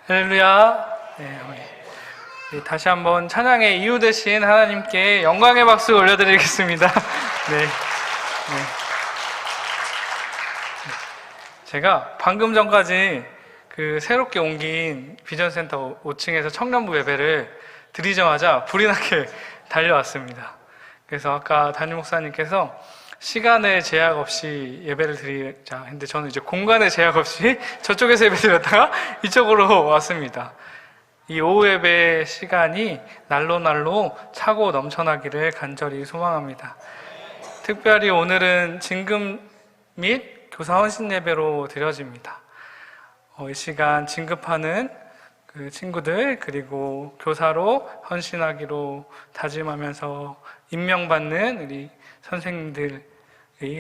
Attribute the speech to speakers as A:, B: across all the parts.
A: 할렐루야. 우리 다시 한번 찬양의 이유 되신 하나님께 영광의 박수 올려드리겠습니다. 네. 제가 방금 전까지 그 새롭게 옮긴 비전센터 5층에서 청년부 예배를 드리자마자 불이 나게 달려왔습니다. 그래서 아까 담임 목사님께서 시간에 제약 없이 예배를 드리자 했는데 저는 이제 공간에 제약 없이 저쪽에서 예배 드렸다가 이쪽으로 왔습니다. 이 오후 예배 시간이 날로 차고 넘쳐나기를 간절히 소망합니다. 특별히 오늘은 진급 및 교사 헌신 예배로 드려집니다. 이 시간 진급하는 그 친구들 그리고 교사로 헌신하기로 다짐하면서 임명받는 우리 선생님들의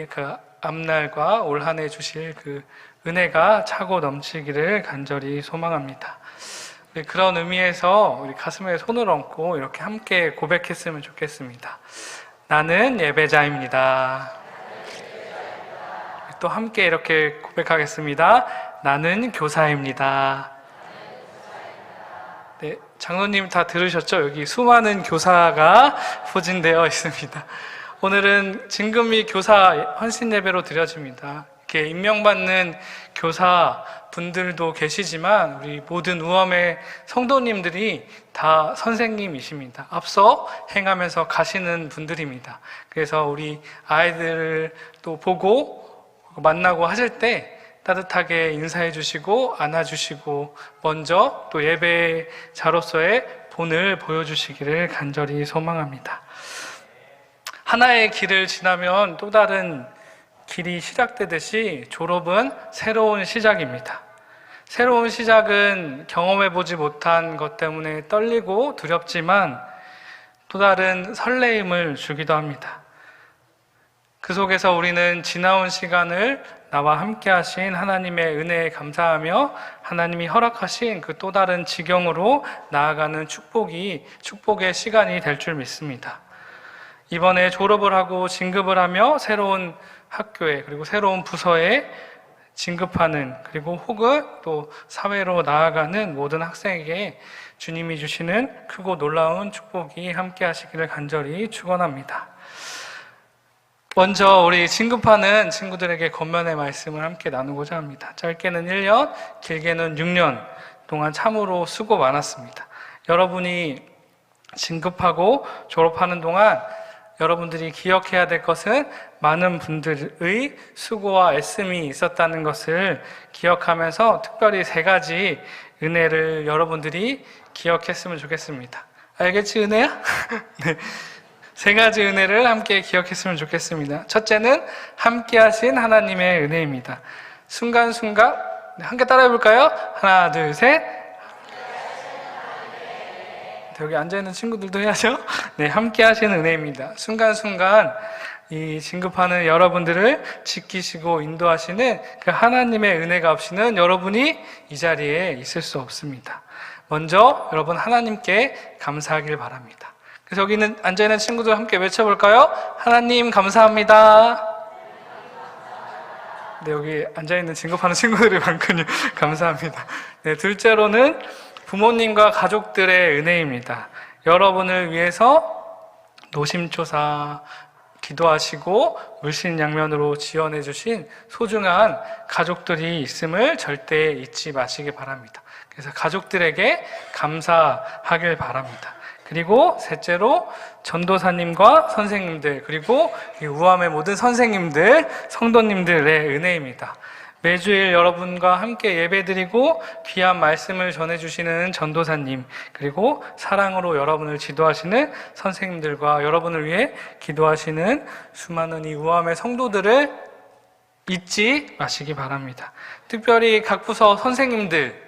A: 그 앞날과 올 한 해 주실 그 은혜가 차고 넘치기를 간절히 소망합니다. 그런 의미에서 우리 가슴에 손을 얹고 이렇게 함께 고백했으면 좋겠습니다. 나는 예배자입니다. 또 함께 이렇게 고백하겠습니다. 나는 교사입니다. 네, 장로님 다 들으셨죠? 여기 수많은 교사가 포진되어 있습니다. 오늘은 진급 및 교사 헌신 예배로 드려집니다. 이렇게 임명받는 교사 분들도 계시지만 우리 모든 우엄의 성도님들이 다 선생님이십니다. 앞서 행하면서 가시는 분들입니다. 그래서 우리 아이들을 또 보고 만나고 하실 때 따뜻하게 인사해 주시고 안아주시고 먼저 또 예배자로서의 본을 보여주시기를 간절히 소망합니다. 하나의 길을 지나면 또 다른 길이 시작되듯이 졸업은 새로운 시작입니다. 새로운 시작은 경험해보지 못한 것 때문에 떨리고 두렵지만 또 다른 설레임을 주기도 합니다. 그 속에서 우리는 지나온 시간을 나와 함께 하신 하나님의 은혜에 감사하며 하나님이 허락하신 그 또 다른 지경으로 나아가는 축복의 시간이 될 줄 믿습니다. 이번에 졸업을 하고 진급을 하며 새로운 학교에 그리고 새로운 부서에 진급하는 그리고 혹은 또 사회로 나아가는 모든 학생에게 주님이 주시는 크고 놀라운 축복이 함께 하시기를 간절히 축원합니다. 먼저 우리 진급하는 친구들에게 권면의 말씀을 함께 나누고자 합니다. 짧게는 1년, 길게는 6년 동안 참으로 수고 많았습니다. 여러분이 진급하고 졸업하는 동안 여러분들이 기억해야 될 것은 많은 분들의 수고와 애씀이 있었다는 것을 기억하면서 특별히 3가지 은혜를 여러분들이 기억했으면 좋겠습니다. 알겠지, 은혜야? 네. 3가지 은혜를 함께 기억했으면 좋겠습니다. 첫째는 함께 하신 하나님의 은혜입니다. 순간순간 함께 따라해 볼까요? 하나, 둘, 셋. 여기 앉아있는 친구들도 해야죠. 네, 함께 하신 은혜입니다. 순간순간 이 진급하는 여러분들을 지키시고 인도하시는 그 하나님의 은혜가 없이는 여러분이 이 자리에 있을 수 없습니다. 먼저 여러분 하나님께 감사하길 바랍니다. 그래서 여기 앉아있는 친구들 함께 외쳐볼까요? 하나님 감사합니다. 네, 여기 앉아있는 진급하는 친구들이 많군요. 감사합니다. 네, 둘째로는 부모님과 가족들의 은혜입니다. 여러분을 위해서 노심초사 기도하시고 물신양면으로 지원해 주신 소중한 가족들이 있음을 절대 잊지 마시기 바랍니다. 그래서 가족들에게 감사하길 바랍니다. 그리고 셋째로 전도사님과 선생님들 그리고 우암의 모든 선생님들, 성도님들의 은혜입니다. 매주일 여러분과 함께 예배드리고 귀한 말씀을 전해주시는 전도사님 그리고 사랑으로 여러분을 지도하시는 선생님들과 여러분을 위해 기도하시는 수많은 이 우암의 성도들을 잊지 마시기 바랍니다. 특별히 각 부서 선생님들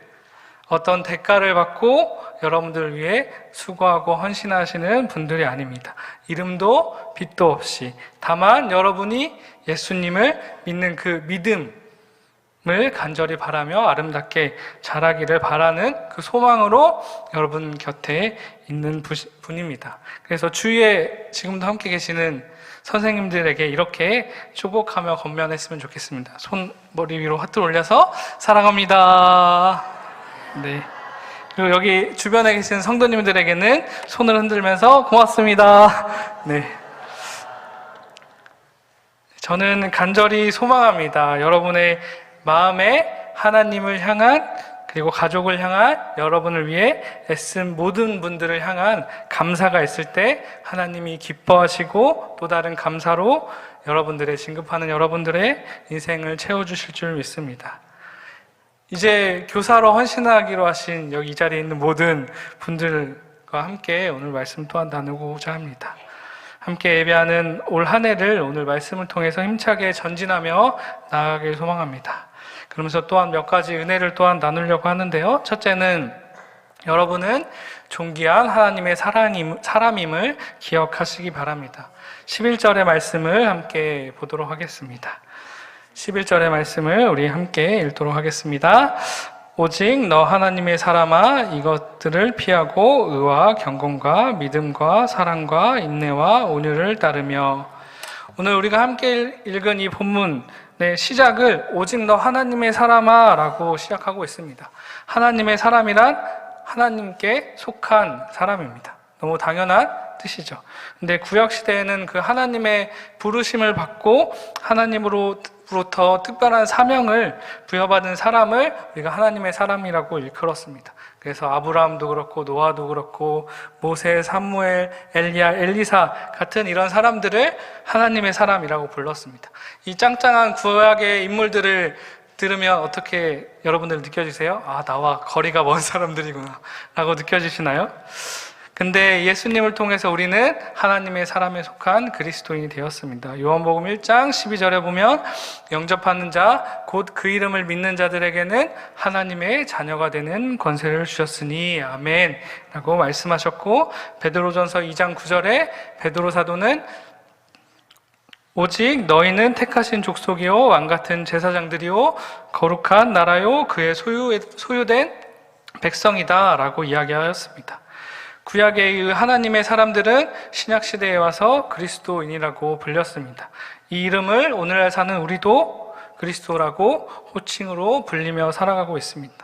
A: 어떤 대가를 받고 여러분들을 위해 수고하고 헌신하시는 분들이 아닙니다. 이름도 빛도 없이 다만 여러분이 예수님을 믿는 그 믿음을 간절히 바라며 아름답게 자라기를 바라는 그 소망으로 여러분 곁에 있는 분입니다. 그래서 주위에 지금도 함께 계시는 선생님들에게 이렇게 축복하며 권면했으면 좋겠습니다. 손 머리 위로 하트 올려서 사랑합니다. 네. 그리고 여기 주변에 계신 성도님들에게는 손을 흔들면서 고맙습니다. 네. 저는 간절히 소망합니다. 여러분의 마음에 하나님을 향한, 그리고 가족을 향한, 여러분을 위해 애쓴 모든 분들을 향한 감사가 있을 때 하나님이 기뻐하시고 또 다른 감사로 여러분들의 진급하는 여러분들의 인생을 채워주실 줄 믿습니다. 이제 교사로 헌신하기로 하신 여기 이 자리에 있는 모든 분들과 함께 오늘 말씀 또한 나누고자 합니다. 함께 예배하는 올 한 해를 오늘 말씀을 통해서 힘차게 전진하며 나아가길 소망합니다. 그러면서 또한 몇 가지 은혜를 또한 나누려고 하는데요. 첫째는 여러분은 존귀한 하나님의 사람임을 기억하시기 바랍니다. 11절의 말씀을 함께 보도록 하겠습니다. 11절의 말씀을 우리 함께 읽도록 하겠습니다. 오직 너 하나님의 사람아 이것들을 피하고 의와 경건과 믿음과 사랑과 인내와 온유를 따르며. 오늘 우리가 함께 읽은 이 본문의 시작을 오직 너 하나님의 사람아 라고 시작하고 있습니다. 하나님의 사람이란 하나님께 속한 사람입니다. 너무 당연한 뜻이죠. 근데 구약시대에는 그 하나님의 부르심을 받고 하나님으로부터 특별한 사명을 부여받은 사람을 우리가 하나님의 사람이라고 일컬었습니다. 그래서 아브라함도 그렇고 노아도 그렇고 모세, 사무엘, 엘리야, 엘리사 같은 이런 사람들을 하나님의 사람이라고 불렀습니다. 이 짱짱한 구약의 인물들을 들으면 어떻게 여러분들 느껴지세요? 아, 나와 거리가 먼 사람들이구나 라고 느껴지시나요? 근데 예수님을 통해서 우리는 하나님의 사람에 속한 그리스도인이 되었습니다. 요한복음 1장 12절에 보면 영접하는 자, 곧 그 이름을 믿는 자들에게는 하나님의 자녀가 되는 권세를 주셨으니 아멘 라고 말씀하셨고, 베드로전서 2장 9절에 베드로 사도는 오직 너희는 택하신 족속이요 왕같은 제사장들이요 거룩한 나라요 그의 소유된 백성이다 라고 이야기하였습니다. 구약의 하나님의 사람들은 신약시대에 와서 그리스도인이라고 불렸습니다. 이 이름을 오늘날 사는 우리도 그리스도라고 호칭으로 불리며 살아가고 있습니다.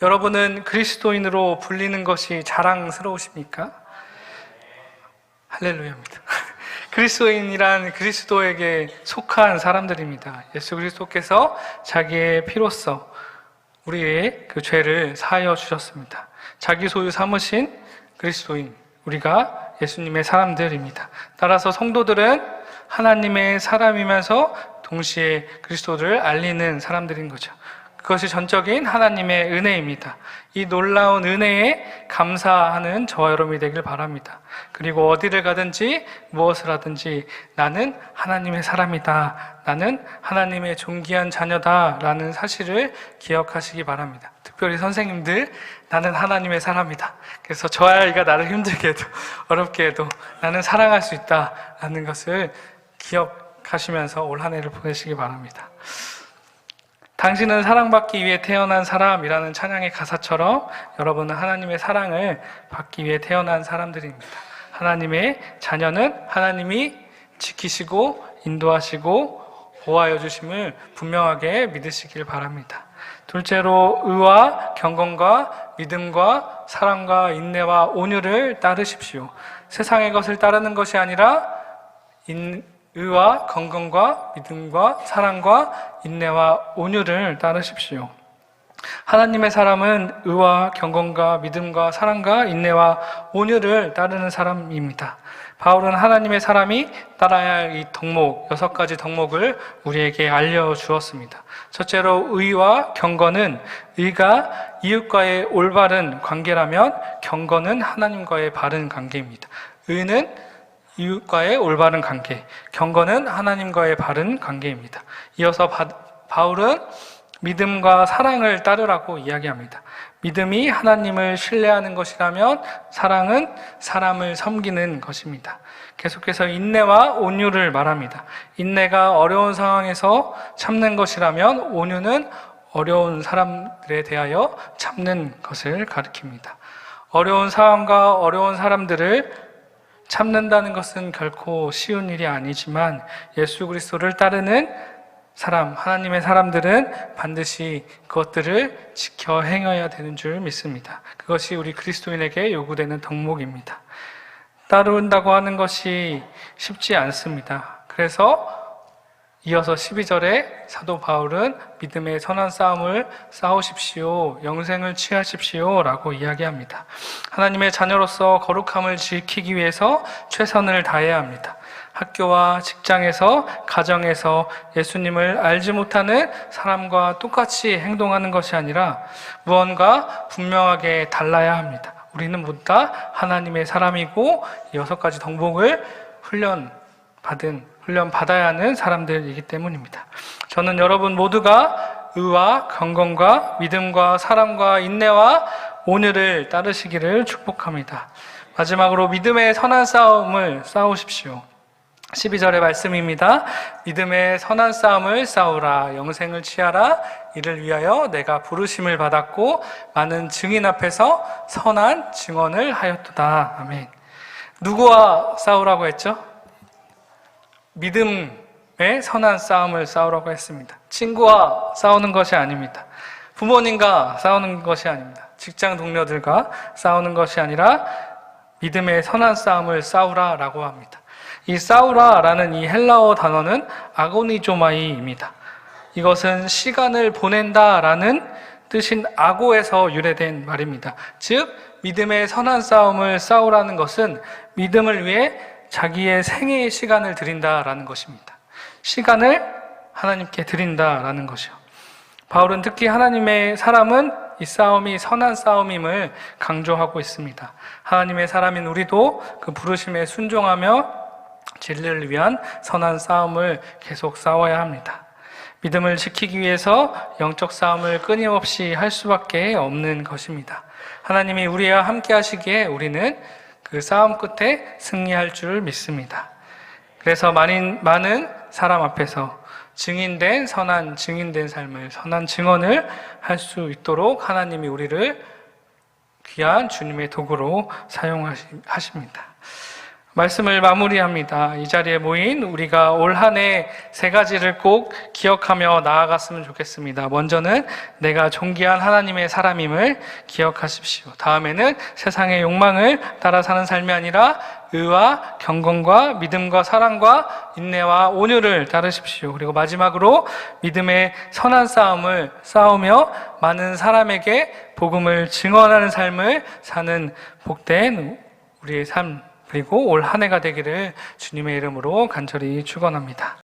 A: 여러분은 그리스도인으로 불리는 것이 자랑스러우십니까? 할렐루야입니다. 그리스도인이란 그리스도에게 속한 사람들입니다. 예수 그리스도께서 자기의 피로써 우리의 그 죄를 사하여 주셨습니다. 자기 소유 삼으신 그리스도인, 우리가 예수님의 사람들입니다. 따라서 성도들은 하나님의 사람이면서 동시에 그리스도를 알리는 사람들인 거죠. 그것이 전적인 하나님의 은혜입니다. 이 놀라운 은혜에 감사하는 저와 여러분이 되길 바랍니다. 그리고 어디를 가든지 무엇을 하든지 나는 하나님의 사람이다, 나는 하나님의 존귀한 자녀다 라는 사실을 기억하시기 바랍니다. 특별히 선생님들, 나는 하나님의 사람이다. 그래서 저 아이가 나를 힘들게 해도 어렵게 해도 나는 사랑할 수 있다라는 것을 기억하시면서 올 한 해를 보내시기 바랍니다. 당신은 사랑받기 위해 태어난 사람이라는 찬양의 가사처럼 여러분은 하나님의 사랑을 받기 위해 태어난 사람들입니다. 하나님의 자녀는 하나님이 지키시고 인도하시고 보호하여 주심을 분명하게 믿으시길 바랍니다. 둘째로 의와 경건과 믿음과 사랑과 인내와 온유를 따르십시오. 세상의 것을 따르는 것이 아니라 의와 경건과 믿음과 사랑과 인내와 온유를 따르십시오. 하나님의 사람은 의와 경건과 믿음과 사랑과 인내와 온유를 따르는 사람입니다. 바울은 하나님의 사람이 따라야 할 이 덕목, 6가지 덕목을 우리에게 알려주었습니다. 첫째로 의와 경건은, 의가 이웃과의 올바른 관계라면 경건은 하나님과의 바른 관계입니다. 의는 이웃과의 올바른 관계, 경건은 하나님과의 바른 관계입니다. 이어서 바울은 믿음과 사랑을 따르라고 이야기합니다. 믿음이 하나님을 신뢰하는 것이라면 사랑은 사람을 섬기는 것입니다. 계속해서 인내와 온유를 말합니다. 인내가 어려운 상황에서 참는 것이라면 온유는 어려운 사람들에 대하여 참는 것을 가리킵니다. 어려운 상황과 어려운 사람들을 참는다는 것은 결코 쉬운 일이 아니지만 예수 그리스도를 따르는 하나님의 사람들은 반드시 그것들을 지켜 행해야 되는 줄 믿습니다. 그것이 우리 그리스도인에게 요구되는 덕목입니다. 따른다고 하는 것이 쉽지 않습니다. 그래서 이어서 12절에 사도 바울은 믿음의 선한 싸움을 싸우십시오, 영생을 취하십시오 라고 이야기합니다. 하나님의 자녀로서 거룩함을 지키기 위해서 최선을 다해야 합니다. 학교와 직장에서, 가정에서 예수님을 알지 못하는 사람과 똑같이 행동하는 것이 아니라 무언가 분명하게 달라야 합니다. 우리는 모두 다 하나님의 사람이고 6가지 덕목을 훈련받아야 하는 사람들이기 때문입니다. 저는 여러분 모두가 의와 경건과 믿음과 사랑과 인내와 온유를 따르시기를 축복합니다. 마지막으로 믿음의 선한 싸움을 싸우십시오. 12절의 말씀입니다. 믿음의 선한 싸움을 싸우라, 영생을 취하라. 이를 위하여 내가 부르심을 받았고 많은 증인 앞에서 선한 증언을 하였도다. 아멘. 누구와 싸우라고 했죠? 믿음의 선한 싸움을 싸우라고 했습니다. 친구와 싸우는 것이 아닙니다. 부모님과 싸우는 것이 아닙니다. 직장 동료들과 싸우는 것이 아니라 믿음의 선한 싸움을 싸우라라고 합니다. 이 싸우라라는 이 헬라어 단어는 아고니조마이입니다. 이것은 시간을 보낸다라는 뜻인 아고에서 유래된 말입니다. 즉 믿음의 선한 싸움을 싸우라는 것은 믿음을 위해 자기의 생애의 시간을 드린다라는 것입니다. 시간을 하나님께 드린다라는 것이요. 바울은 특히 하나님의 사람은 이 싸움이 선한 싸움임을 강조하고 있습니다. 하나님의 사람인 우리도 그 부르심에 순종하며 진리를 위한 선한 싸움을 계속 싸워야 합니다. 믿음을 지키기 위해서 영적 싸움을 끊임없이 할 수밖에 없는 것입니다. 하나님이 우리와 함께 하시기에 우리는 그 싸움 끝에 승리할 줄 믿습니다. 그래서 많은 사람 앞에서 증인된 삶을, 선한 증언을 할 수 있도록 하나님이 우리를 귀한 주님의 도구로 사용하십니다. 말씀을 마무리합니다. 이 자리에 모인 우리가 올 한 해 3가지를 꼭 기억하며 나아갔으면 좋겠습니다. 먼저는 내가 존귀한 하나님의 사람임을 기억하십시오. 다음에는 세상의 욕망을 따라 사는 삶이 아니라 의와 경건과 믿음과 사랑과 인내와 온유를 따르십시오. 그리고 마지막으로 믿음의 선한 싸움을 싸우며 많은 사람에게 복음을 증언하는 삶을 사는 복된 우리의 삶, 그리고 올 한 해가 되기를 주님의 이름으로 간절히 축원합니다.